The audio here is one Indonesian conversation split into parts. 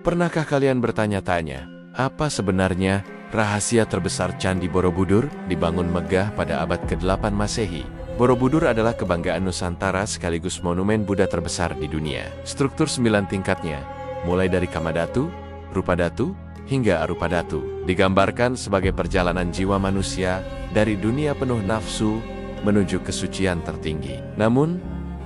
Pernahkah kalian bertanya-tanya, apa sebenarnya rahasia terbesar Candi Borobudur dibangun megah pada abad ke-8 Masehi? Borobudur adalah kebanggaan Nusantara sekaligus monumen Buddha terbesar di dunia. Struktur 9 tingkatnya, mulai dari Kamadhatu, Rupadatu, hingga Arupadatu, digambarkan sebagai perjalanan jiwa manusia dari dunia penuh nafsu menuju kesucian tertinggi. Namun,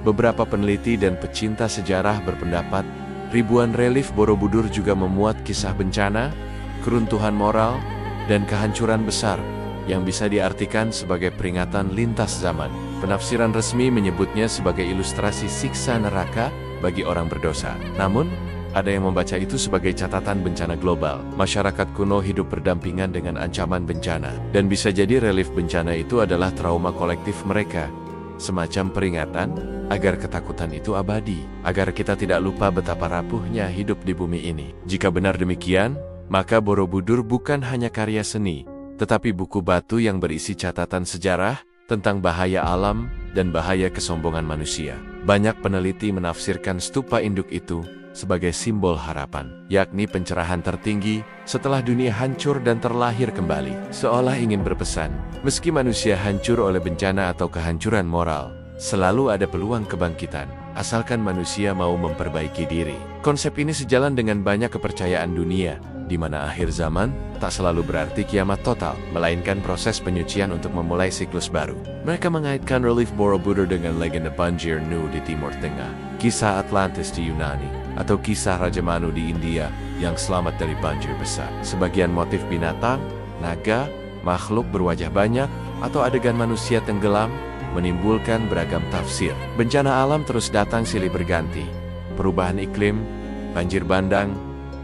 beberapa peneliti dan pecinta sejarah berpendapat ribuan relief Borobudur juga memuat kisah bencana, keruntuhan moral, dan kehancuran besar yang bisa diartikan sebagai peringatan lintas zaman. Penafsiran resmi menyebutnya sebagai ilustrasi siksa neraka bagi orang berdosa. Namun, ada yang membaca itu sebagai catatan bencana global. Masyarakat kuno hidup berdampingan dengan ancaman bencana, dan bisa jadi relief bencana itu adalah trauma kolektif mereka. Semacam peringatan agar ketakutan itu abadi, agar kita tidak lupa betapa rapuhnya hidup di bumi ini. Jika benar demikian, maka Borobudur bukan hanya karya seni, tetapi buku batu yang berisi catatan sejarah tentang bahaya alam dan bahaya kesombongan manusia. Banyak peneliti menafsirkan stupa induk itu sebagai simbol harapan, yakni pencerahan tertinggi setelah dunia hancur dan terlahir kembali. Seolah ingin berpesan, meski manusia hancur oleh bencana atau kehancuran moral, selalu ada peluang kebangkitan, asalkan manusia mau memperbaiki diri. Konsep ini sejalan dengan banyak kepercayaan dunia, di mana akhir zaman tak selalu berarti kiamat total, melainkan proses penyucian untuk memulai siklus baru. Mereka mengaitkan relief Borobudur dengan legenda Banjir Nu di Timur Tengah, kisah Atlantis di Yunani, atau kisah Raja Manu di India yang selamat dari banjir besar. Sebagian motif binatang, naga, makhluk berwajah banyak, atau adegan manusia tenggelam menimbulkan beragam tafsir. Bencana alam terus datang silih berganti. Perubahan iklim, banjir bandang,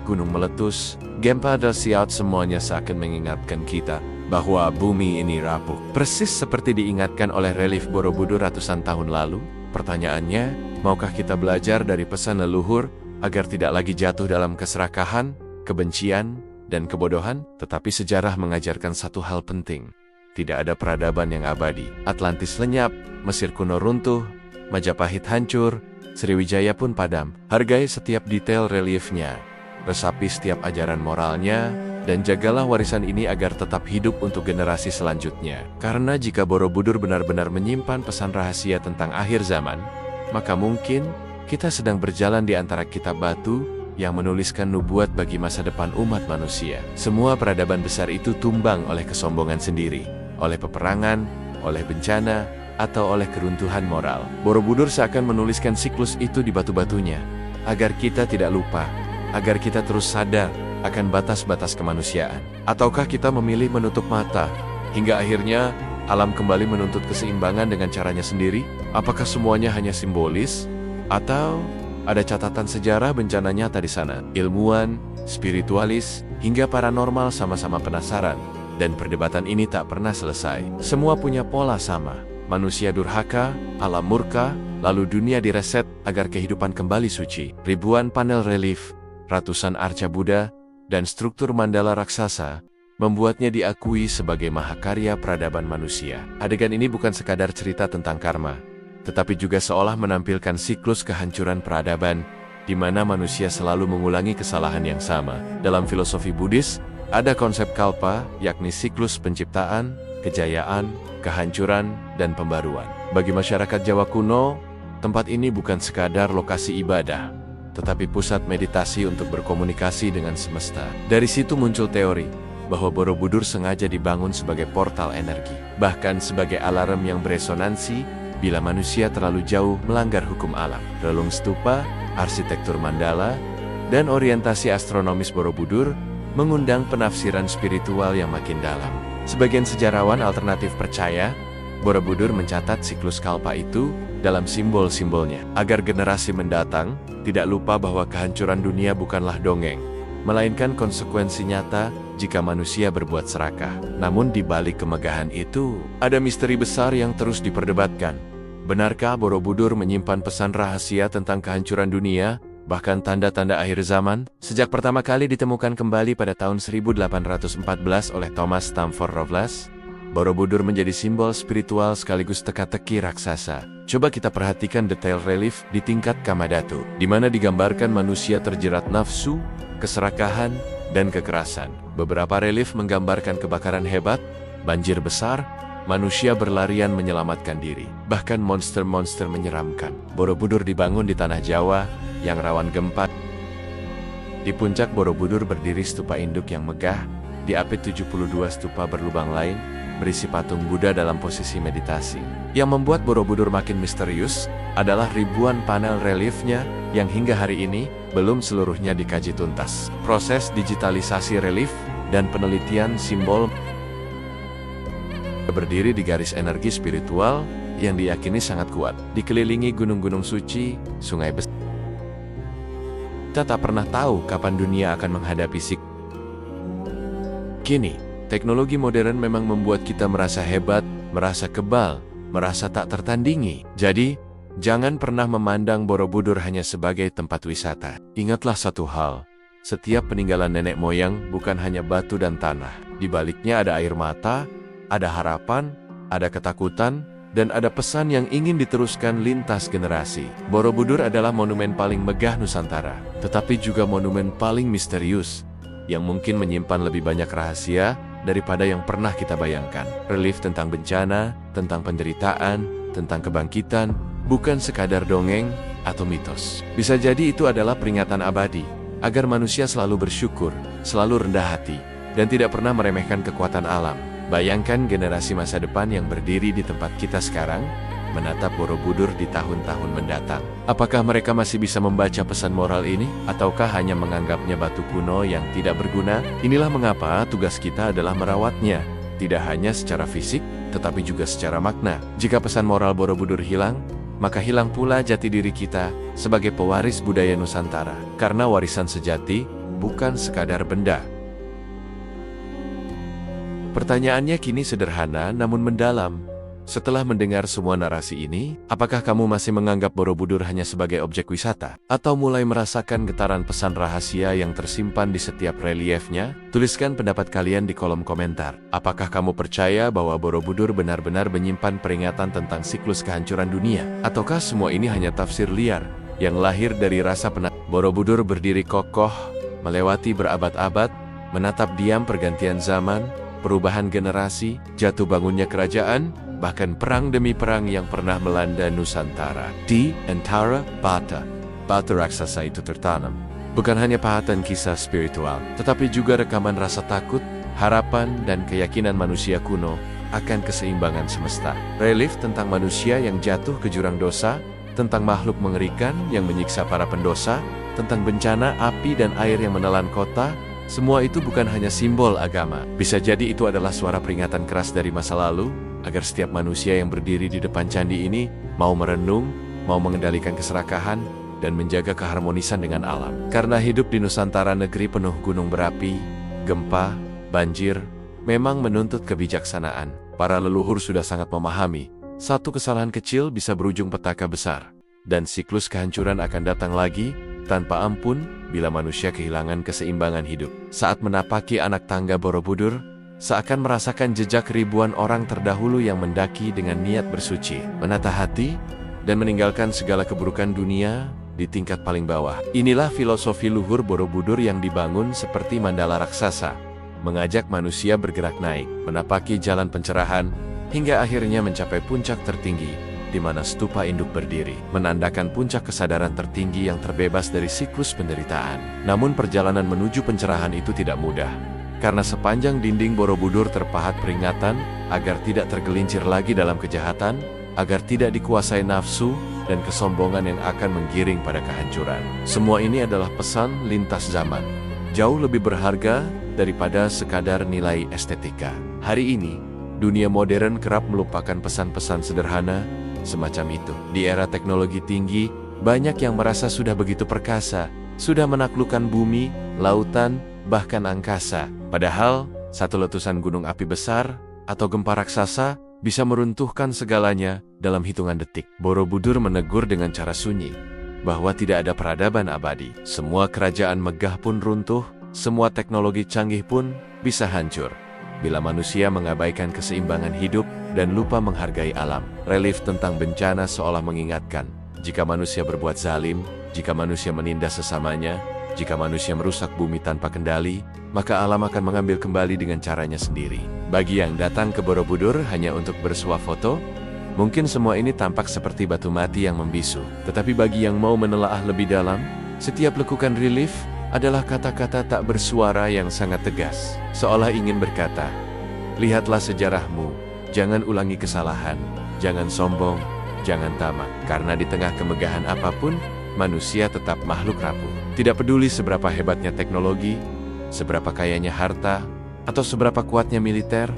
gunung meletus, gempa dasyat, semuanya seakan mengingatkan kita bahwa bumi ini rapuh. Persis seperti diingatkan oleh relief Borobudur ratusan tahun lalu. Pertanyaannya, maukah kita belajar dari pesan leluhur agar tidak lagi jatuh dalam keserakahan, kebencian, dan kebodohan? Tetapi sejarah mengajarkan satu hal penting. Tidak ada peradaban yang abadi. Atlantis lenyap, Mesir kuno runtuh, Majapahit hancur, Sriwijaya pun padam. Hargai setiap detail reliefnya, resapi setiap ajaran moralnya, dan jagalah warisan ini agar tetap hidup untuk generasi selanjutnya. Karena jika Borobudur benar-benar menyimpan pesan rahasia tentang akhir zaman, maka mungkin kita sedang berjalan di antara kitab batu yang menuliskan nubuat bagi masa depan umat manusia. Semua peradaban besar itu tumbang oleh kesombongan sendiri, oleh peperangan, oleh bencana, atau oleh keruntuhan moral. Borobudur seakan menuliskan siklus itu di batu-batunya, agar kita tidak lupa, agar kita terus sadar akan batas-batas kemanusiaan. Ataukah kita memilih menutup mata, hingga akhirnya alam kembali menuntut keseimbangan dengan caranya sendiri? Apakah semuanya hanya simbolis? Atau ada catatan sejarah bencana nyata di sana? Ilmuwan, spiritualis, hingga paranormal sama-sama penasaran, dan perdebatan ini tak pernah selesai. Semua punya pola sama. Manusia durhaka, alam murka, lalu dunia direset agar kehidupan kembali suci. Ribuan panel relief, ratusan arca Buddha, dan struktur mandala raksasa membuatnya diakui sebagai mahakarya peradaban manusia. Adegan ini bukan sekadar cerita tentang karma, tetapi juga seolah menampilkan siklus kehancuran peradaban, di mana manusia selalu mengulangi kesalahan yang sama. Dalam filosofi Buddhis, ada konsep kalpa, yakni siklus penciptaan, kejayaan, kehancuran, dan pembaruan. Bagi masyarakat Jawa kuno, tempat ini bukan sekadar lokasi ibadah, tetapi pusat meditasi untuk berkomunikasi dengan semesta. Dari situ muncul teori bahwa Borobudur sengaja dibangun sebagai portal energi, bahkan sebagai alarm yang beresonansi bila manusia terlalu jauh melanggar hukum alam. Relung stupa, arsitektur mandala, dan orientasi astronomis Borobudur mengundang penafsiran spiritual yang makin dalam. Sebagian sejarawan alternatif percaya Borobudur mencatat siklus kalpa itu dalam simbol-simbolnya, agar generasi mendatang tidak lupa bahwa kehancuran dunia bukanlah dongeng, melainkan konsekuensi nyata jika manusia berbuat serakah. Namun di balik kemegahan itu, ada misteri besar yang terus diperdebatkan. Benarkah Borobudur menyimpan pesan rahasia tentang kehancuran dunia, bahkan tanda-tanda akhir zaman? Sejak pertama kali ditemukan kembali pada tahun 1814 oleh Thomas Stamford Raffles, Borobudur menjadi simbol spiritual sekaligus teka-teki raksasa. Coba kita perhatikan detail relief di tingkat Kamadhatu, di mana digambarkan manusia terjerat nafsu, keserakahan, dan kekerasan. Beberapa relief menggambarkan kebakaran hebat, banjir besar, manusia berlarian menyelamatkan diri, bahkan monster-monster menyeramkan. Borobudur dibangun di tanah Jawa yang rawan gempa. Di puncak Borobudur berdiri stupa induk yang megah, diapit 72 stupa berlubang lain, berisi patung Buddha dalam posisi meditasi. Yang membuat Borobudur makin misterius adalah ribuan panel reliefnya yang hingga hari ini belum seluruhnya dikaji tuntas. Proses digitalisasi relief dan penelitian simbol berdiri di garis energi spiritual yang diyakini sangat kuat, dikelilingi gunung-gunung suci, sungai besar. Kita tak pernah tahu kapan dunia akan menghadapi Kini, teknologi modern memang membuat kita merasa hebat, merasa kebal, merasa tak tertandingi. Jadi, jangan pernah memandang Borobudur hanya sebagai tempat wisata. Ingatlah satu hal, setiap peninggalan nenek moyang bukan hanya batu dan tanah. Di baliknya ada air mata, ada harapan, ada ketakutan, dan ada pesan yang ingin diteruskan lintas generasi. Borobudur adalah monumen paling megah Nusantara, tetapi juga monumen paling misterius, yang mungkin menyimpan lebih banyak rahasia daripada yang pernah kita bayangkan. Relief tentang bencana, tentang penderitaan, tentang kebangkitan, bukan sekadar dongeng atau mitos. Bisa jadi itu adalah peringatan abadi, agar manusia selalu bersyukur, selalu rendah hati, dan tidak pernah meremehkan kekuatan alam. Bayangkan generasi masa depan yang berdiri di tempat kita sekarang, menatap Borobudur di tahun-tahun mendatang. Apakah mereka masih bisa membaca pesan moral ini? Ataukah hanya menganggapnya batu kuno yang tidak berguna? Inilah mengapa tugas kita adalah merawatnya, tidak hanya secara fisik, tetapi juga secara makna. Jika pesan moral Borobudur hilang, maka hilang pula jati diri kita sebagai pewaris budaya Nusantara. Karena warisan sejati bukan sekadar benda. Pertanyaannya kini sederhana namun mendalam. Setelah mendengar semua narasi ini, apakah kamu masih menganggap Borobudur hanya sebagai objek wisata? Atau mulai merasakan getaran pesan rahasia yang tersimpan di setiap reliefnya? Tuliskan pendapat kalian di kolom komentar. Apakah kamu percaya bahwa Borobudur benar-benar menyimpan peringatan tentang siklus kehancuran dunia? Ataukah semua ini hanya tafsir liar yang lahir dari rasa penasaran? Borobudur berdiri kokoh, melewati berabad-abad, menatap diam pergantian zaman, perubahan generasi, jatuh bangunnya kerajaan, bahkan perang demi perang yang pernah melanda Nusantara. Di antara batu raksasa itu tertanam bukan hanya pahatan kisah spiritual, tetapi juga rekaman rasa takut, harapan, dan keyakinan manusia kuno akan keseimbangan semesta. Relief tentang manusia yang jatuh ke jurang dosa, tentang makhluk mengerikan yang menyiksa para pendosa, tentang bencana api dan air yang menelan kota. Semua itu bukan hanya simbol agama. Bisa jadi itu adalah suara peringatan keras dari masa lalu, agar setiap manusia yang berdiri di depan candi ini mau merenung, mau mengendalikan keserakahan, dan menjaga keharmonisan dengan alam. Karena hidup di Nusantara, negeri penuh gunung berapi, gempa, banjir, memang menuntut kebijaksanaan. Para leluhur sudah sangat memahami, satu kesalahan kecil bisa berujung petaka besar, dan siklus kehancuran akan datang lagi tanpa ampun bila manusia kehilangan keseimbangan hidup. Saat menapaki anak tangga Borobudur, seakan merasakan jejak ribuan orang terdahulu yang mendaki dengan niat bersuci, menata hati, dan meninggalkan segala keburukan dunia di tingkat paling bawah. Inilah filosofi luhur Borobudur yang dibangun seperti mandala raksasa, mengajak manusia bergerak naik, menapaki jalan pencerahan, hingga akhirnya mencapai puncak tertinggi, di mana stupa induk berdiri, menandakan puncak kesadaran tertinggi yang terbebas dari siklus penderitaan. Namun perjalanan menuju pencerahan itu tidak mudah, karena sepanjang dinding Borobudur terpahat peringatan agar tidak tergelincir lagi dalam kejahatan, agar tidak dikuasai nafsu dan kesombongan yang akan menggiring pada kehancuran. Semua ini adalah pesan lintas zaman, jauh lebih berharga daripada sekadar nilai estetika. Hari ini, dunia modern kerap melupakan pesan-pesan sederhana semacam itu. Di era teknologi tinggi, banyak yang merasa sudah begitu perkasa, sudah menaklukkan bumi, lautan, bahkan angkasa. Padahal, satu letusan gunung api besar atau gempa raksasa bisa meruntuhkan segalanya dalam hitungan detik. Borobudur menegur dengan cara sunyi bahwa tidak ada peradaban abadi. Semua kerajaan megah pun runtuh, semua teknologi canggih pun bisa hancur. bila manusia mengabaikan keseimbangan hidup dan lupa menghargai alam. Relief tentang bencana seolah mengingatkan, jika manusia berbuat zalim, jika manusia menindas sesamanya, jika manusia merusak bumi tanpa kendali, maka alam akan mengambil kembali dengan caranya sendiri. Bagi yang datang ke Borobudur hanya untuk bersuah foto, mungkin semua ini tampak seperti batu mati yang membisu. Tetapi bagi yang mau menelaah lebih dalam, setiap lekukan relief adalah kata-kata tak bersuara yang sangat tegas. Seolah ingin berkata, lihatlah sejarahmu, jangan ulangi kesalahan, jangan sombong, jangan tamak. Karena di tengah kemegahan apapun, manusia tetap makhluk rapuh. Tidak peduli seberapa hebatnya teknologi, seberapa kayanya harta, atau seberapa kuatnya militer,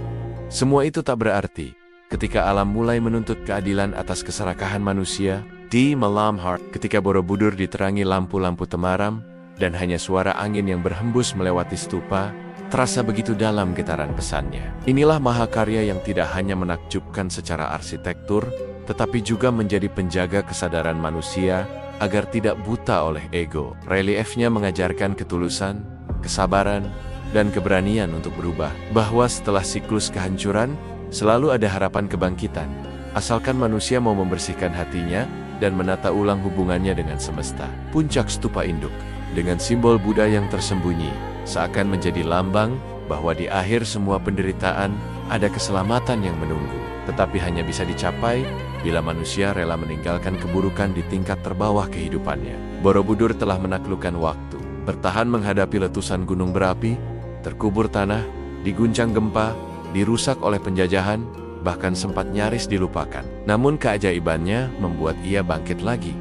semua itu tak berarti ketika alam mulai menuntut keadilan atas keserakahan manusia. Di malam hari, ketika Borobudur diterangi lampu-lampu temaram, dan hanya suara angin yang berhembus melewati stupa, terasa begitu dalam getaran pesannya. Inilah mahakarya yang tidak hanya menakjubkan secara arsitektur, tetapi juga menjadi penjaga kesadaran manusia agar tidak buta oleh ego. Reliefnya mengajarkan ketulusan, kesabaran, dan keberanian untuk berubah, bahwa setelah siklus kehancuran, selalu ada harapan kebangkitan, asalkan manusia mau membersihkan hatinya dan menata ulang hubungannya dengan semesta. Puncak stupa induk, dengan simbol Buddha yang tersembunyi, seakan menjadi lambang bahwa di akhir semua penderitaan ada keselamatan yang menunggu, tetapi hanya bisa dicapai bila manusia rela meninggalkan keburukan di tingkat terbawah kehidupannya. Borobudur telah menaklukkan waktu, bertahan menghadapi letusan gunung berapi, terkubur tanah, diguncang gempa, dirusak oleh penjajahan, bahkan sempat nyaris dilupakan. Namun keajaibannya membuat ia bangkit lagi,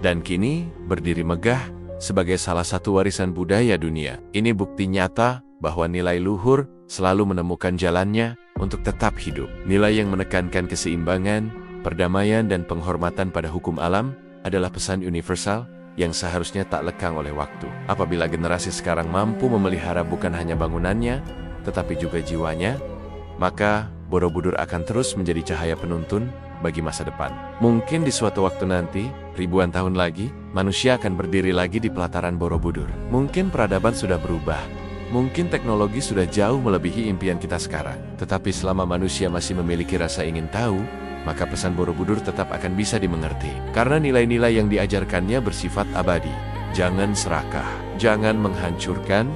dan kini berdiri megah sebagai salah satu warisan budaya dunia. Ini bukti nyata bahwa nilai luhur selalu menemukan jalannya untuk tetap hidup. Nilai yang menekankan keseimbangan, perdamaian, dan penghormatan pada hukum alam adalah pesan universal yang seharusnya tak lekang oleh waktu. Apabila generasi sekarang mampu memelihara bukan hanya bangunannya, tetapi juga jiwanya, maka Borobudur akan terus menjadi cahaya penuntun bagi masa depan. Mungkin di suatu waktu nanti, ribuan tahun lagi, manusia akan berdiri lagi di pelataran Borobudur. Mungkin peradaban sudah berubah, mungkin teknologi sudah jauh melebihi impian kita sekarang. Tetapi selama manusia masih memiliki rasa ingin tahu, maka pesan Borobudur tetap akan bisa dimengerti. Karena nilai-nilai yang diajarkannya bersifat abadi. Jangan serakah, jangan menghancurkan,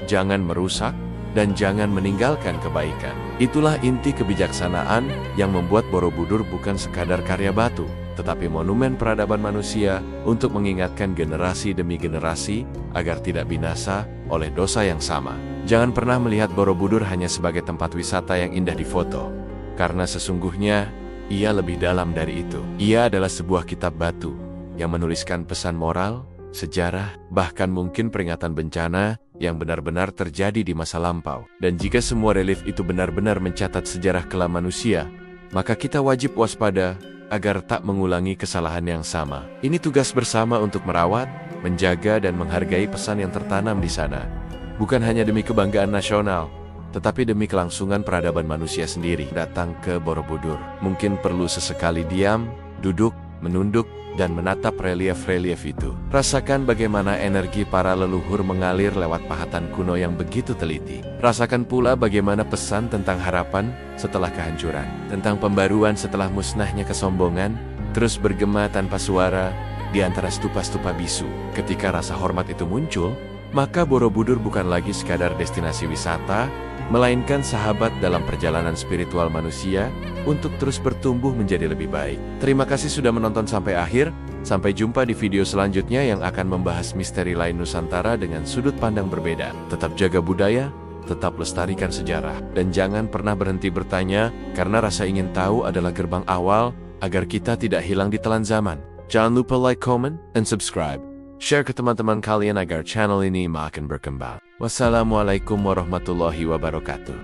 jangan merusak, dan jangan meninggalkan kebaikan. Itulah inti kebijaksanaan yang membuat Borobudur bukan sekadar karya batu, tetapi monumen peradaban manusia untuk mengingatkan generasi demi generasi agar tidak binasa oleh dosa yang sama. Jangan pernah melihat Borobudur hanya sebagai tempat wisata yang indah difoto, karena sesungguhnya ia lebih dalam dari itu. Ia adalah sebuah kitab batu yang menuliskan pesan moral, sejarah, bahkan mungkin peringatan bencana yang benar-benar terjadi di masa lampau. Dan jika semua relief itu benar-benar mencatat sejarah kelam manusia, maka kita wajib waspada agar tak mengulangi kesalahan yang sama. Ini tugas bersama untuk merawat, menjaga, dan menghargai pesan yang tertanam di sana. Bukan hanya demi kebanggaan nasional, tetapi demi kelangsungan peradaban manusia sendiri. Datang ke Borobudur, mungkin perlu sesekali diam, duduk, menunduk, dan menatap relief-relief itu. Rasakan bagaimana energi para leluhur mengalir lewat pahatan kuno yang begitu teliti. Rasakan pula bagaimana pesan tentang harapan setelah kehancuran, tentang pembaruan setelah musnahnya kesombongan, terus bergema tanpa suara di antara stupa-stupa bisu. Ketika rasa hormat itu muncul, maka Borobudur bukan lagi sekadar destinasi wisata, melainkan sahabat dalam perjalanan spiritual manusia untuk terus bertumbuh menjadi lebih baik. Terima kasih sudah menonton sampai akhir. Sampai jumpa di video selanjutnya yang akan membahas misteri lain Nusantara dengan sudut pandang berbeda. Tetap jaga budaya, tetap lestarikan sejarah, dan jangan pernah berhenti bertanya, karena rasa ingin tahu adalah gerbang awal agar kita tidak hilang di telan zaman. Jangan lupa like, comment, and subscribe. Share ke teman-teman kalian agar channel ini makin berkembang. Wassalamualaikum warahmatullahi wabarakatuh.